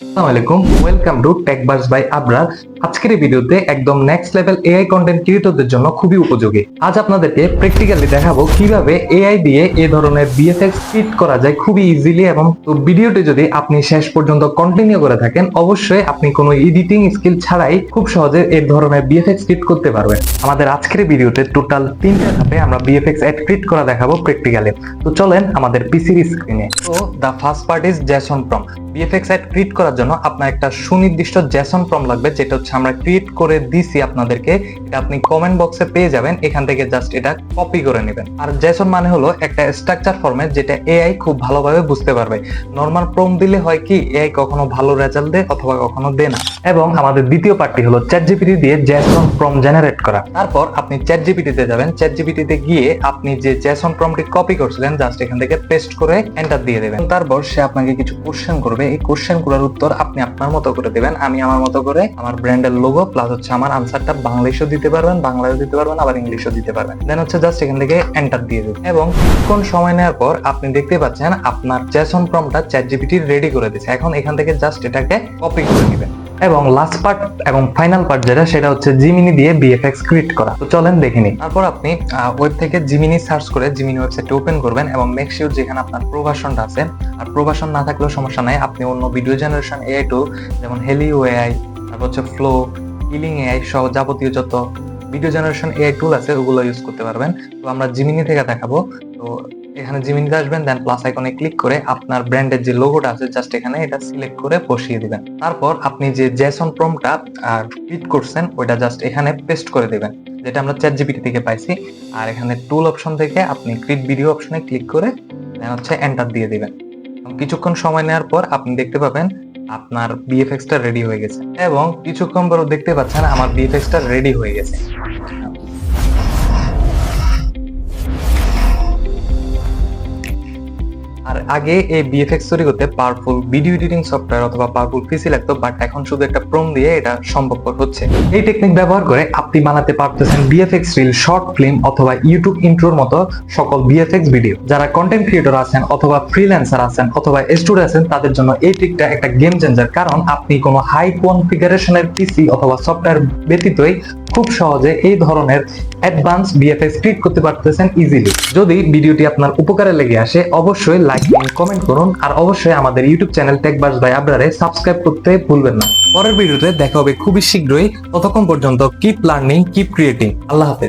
আসসালামু আলাইকুম, welcome to টেকবাস by Abrar. আজকের এই ভিডিওতে একদম নেক্সট লেভেল এআই কন্টেন্ট ক্রিয়েটরদের জন্য খুবই উপযোগী। আজ আপনাদেরকে প্র্যাকটিক্যালি দেখাবো কিভাবে এআই দিয়ে এই ধরনের ভিএফএক্স ক্রিয়েট করা যায় খুবই ইজিলি। এবং তো ভিডিওটি যদি আপনি শেষ পর্যন্ত কন্টিনিউ করে থাকেন, অবশ্যই আপনি কোনো এডিটিং স্কিল ছাড়াই খুব সহজে এই ধরনের ভিএফএক্স ক্রিয়েট করতে পারবেন। আমাদের আজকের ভিডিওতে টোটাল 3টা ধাপে আমরা ভিএফএক্স এড ক্রিয়েট করা দেখাবো প্র্যাকটিক্যালি। তো চলেন আমাদের পিসির স্ক্রিনে। তো the first part is JSON prompt. VFX ad create করার জন্য আপনার একটা সুনির্দিষ্ট জেসন প্রম্পট লাগবে, যেটা হচ্ছে আমরা ক্রিয়েট করে দিছি আপনাদেরকে। এটা আপনি কমেন্ট বক্সে পেয়ে যাবেন, এখান থেকে জাস্ট এটা কপি করে নেবেন। আর জেসন মানে হলো একটা স্ট্রাকচার ফরম্যাট, যেটা এআই খুব ভালোভাবে বুঝতে পারবে। নরমাল প্রম্পট দিলে হয় কি, এআই কখনো ভালো রেজাল্ট দেয় অথবা কখনো দেয় না। এবং আমাদের দ্বিতীয় পার্টটি হলো চ্যাটজিপিটি দিয়ে জেসন প্রম্পট জেনারেট করা। তারপর আপনি চ্যাটজিপিটিতে যাবেন, চ্যাটজিপিটিতে গিয়ে আপনি যে জেসন প্রম্পটটি কপি করছিলেন জাস্ট এখান থেকে পেস্ট করে এন্টার দিয়ে দেবেন। তারপর সে আপনাকে কিছু কোশ্চেন করবে, এই কোশ্চেনগুলোর উত্তর আপনি আপনার মতো করে দিবেন। আমি আমার মতো করে আমার ব্র্যান্ডের লোগো প্লাস হচ্ছে আমার আনসারটা বাংলাদেশেও দিতে পারবেন, বাংলাতেও দিতে পারবেন, আবার ইংলিশও দিতে পারবেন। দেন হচ্ছে জাস্ট এখান থেকে এন্টার দিয়ে দেবেন। এবং কিছুক্ষণ সময় নেওয়ার পর আপনি দেখতে পাচ্ছেন আপনার জেসন প্রম্পটটা চ্যাটজিপিটি রেডি করে দিয়েছে। এখন এখান থেকে জাস্ট এটাকে কপি করে নেবেন। এবং লাস্ট পার্ট এবং ফাইনাল পার্ট যেটা, সেটা হচ্ছে জিমিনি দিয়ে ভিএফএক্স ক্রিয়েট করা। তো চলেন দেখে নিই। তারপর আপনি ওয়েব থেকে জিমিনি সার্চ করে জিমিনি ওয়েবসাইটে ওপেন করবেন এবং মেক শিওর যেখানে আপনার প্রভাষণটা আছে, আর প্রভাষণ না থাকলেও সমস্যা নাই, আপনি অন্য ভিডিও জেনারেশন এআই টুল যেমন হেলিও এআই, তারপর হচ্ছে ফ্লো, হিলিং এআই সহ যাবতীয় যত ভিডিও জেনারেশন এআই টুল আছে ওগুলো ইউজ করতে পারবেন। তো আমরা জিমিনি থেকে দেখাবো। তো এখানে জিমিনিতে আসবেন, দেন প্লাস আইকনে ক্লিক করে আপনার ব্র্যান্ডের যে লোগোটা আছে জাস্ট এখানে এটা সিলেক্ট করে বসিয়ে দিবেন। তারপর আপনি যে জেসন প্রম্পটটা ক্রিয়েট করছেন ওইটা জাস্ট এখানে পেস্ট করে দিবেন, যেটা আমরা চ্যাটজিপিটি থেকে পাইছি। আর এখানে টুল অপশন থেকে আপনি ক্রিয়েট ভিডিও অপশনে ক্লিক করে দেন হচ্ছে এন্টার দিয়ে দিবেন। কিছুক্ষণ সময় নেওয়ার পর আপনি দেখতে পাবেন আপনার ভিএফএক্সটা রেডি হয়ে গেছে। এবং কিছুক্ষণ পর দেখতে পাচ্ছেন আমার ভিএফএক্সটা রেডি হয়ে গেছে। আর আগে এই ভিএফএক্স তৈরি করতে পাওয়ারফুল ভিডিও এডিটিং সফটওয়্যার অথবা পাওয়ারফুল পিসি লাগতো, বাট এখন শুধু একটা প্রম্পট দিয়ে এটা সম্ভবপর হচ্ছে। এই টেকনিক ব্যবহার করে আপনি বানাতে পারতেছেন ভিএফএক্স রিল, শর্ট ফিল্ম অথবা ইউটিউব ইন্ট্রোর মতো সকল ভিএফএক্স ভিডিও। যারা কন্টেন্ট ক্রিয়েটর আছেন অথবা ফ্রিল্যান্সার আছেন অথবা স্টুডেন্ট আছেন, তাদের জন্য এই ট্রিকটা একটা গেম চেঞ্জার। কারণ আপনি কোনো হাই কনফিগারেশনের পিসি অথবা সফটওয়্যার ব্যতীতই খুব সহজে এই ধরনের অ্যাডভান্স ভিএফএক্স ক্রিয়েট করতে পারতেছেন ইজিলি। যদি ভিডিওটি আপনার উপকারে লেগে আসে, অবশ্যই লাইক এবং কমেন্ট করুন। আর অবশ্যই আমাদের ইউটিউব চ্যানেল টেকবাস বাই আবরারে সাবস্ক্রাইব করতে ভুলবেন না। পরের ভিডিওতে দেখা হবে খুবই শীঘ্রই। ততক্ষণ পর্যন্ত কিপ লার্নিং, কিপ ক্রিয়েটিং। আল্লাহ হাফেজ।